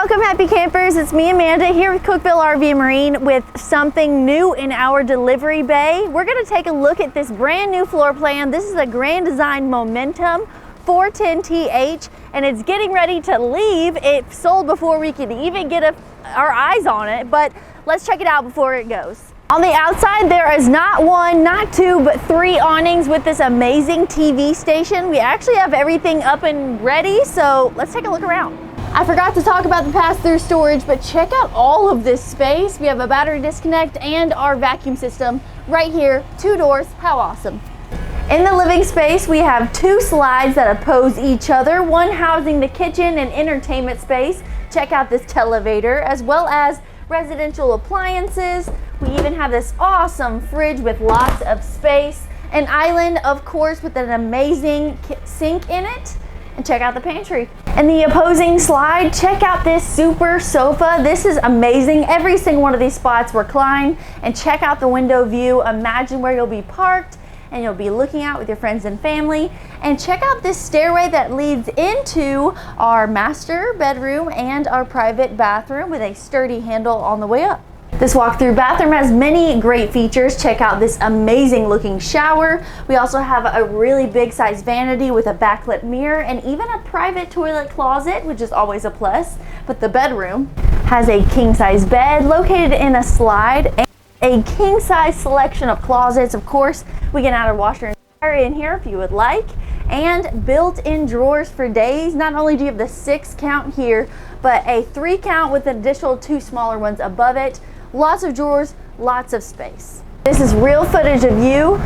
Welcome, happy campers. It's me, Amanda, here with Cookeville RV and Marine with something new in our delivery bay. We're going to take a look at this brand new floor plan. This is a Grand Design Momentum 410TH, and it's getting ready to leave. It sold before we could even get our eyes on it, but let's check it out before it goes. On the outside, there is not one, not two, but three awnings with this amazing TV station. We actually have everything up and ready, so let's take a look around. I forgot to talk about the pass-through storage, but check out all of this space. We have a battery disconnect and our vacuum system right here, 2 doors. How awesome. In the living space, we have 2 slides that oppose each other, one housing the kitchen and entertainment space. Check out this televator, as well as residential appliances. We even have this awesome fridge with lots of space, an island, of course, with an amazing sink in it. And check out the pantry. In the opposing slide, check out this super sofa. This is amazing. Every single one of these spots recline. And check out the window view. Imagine where you'll be parked and you'll be looking out with your friends and family. And check out this stairway that leads into our master bedroom and our private bathroom with a sturdy handle on the way up. This walk-through bathroom has many great features. Check out this amazing looking shower. We also have a really big size vanity with a backlit mirror and even a private toilet closet, which is always a plus. But the bedroom has a king size bed located in a slide and a king size selection of closets. Of course, we can add a washer and dryer in here if you would like, and built-in drawers for days. Not only do you have the 6 count here, but a 3 count with an additional 2 smaller ones above it. Lots of drawers, lots of space. This is real footage of you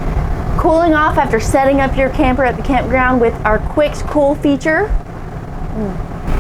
cooling off after setting up your camper at the campground with our quick cool feature.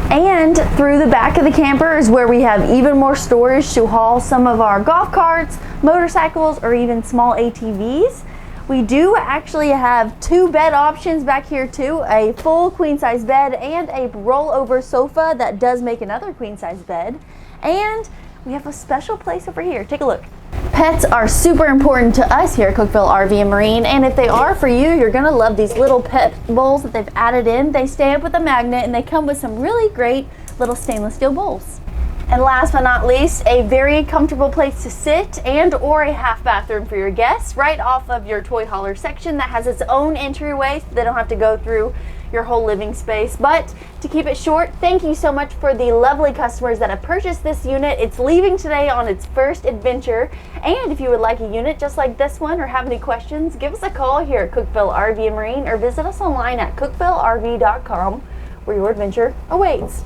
And through the back of the camper is where we have even more storage to haul some of our golf carts, motorcycles, or even small ATVs. We do actually have 2 bed options back here too, a full queen size bed and a rollover sofa that does make another queen size bed. And we have a special place over here. Take a look. Pets are super important to us here at Cookeville RV and Marine, and if they are for you, you're gonna love these little pet bowls that they've added in. They stay up with a magnet and they come with some really great little stainless steel bowls. And last but not least, a very comfortable place to sit and or a half bathroom for your guests right off of your toy hauler section that has its own entryway so they don't have to go through your whole living space. But to keep it short, thank you so much for the lovely customers that have purchased this unit. It's leaving today on its first adventure. And if you would like a unit just like this one or have any questions, give us a call here at Cookeville RV and Marine or visit us online at cookvillerv.com where your adventure awaits.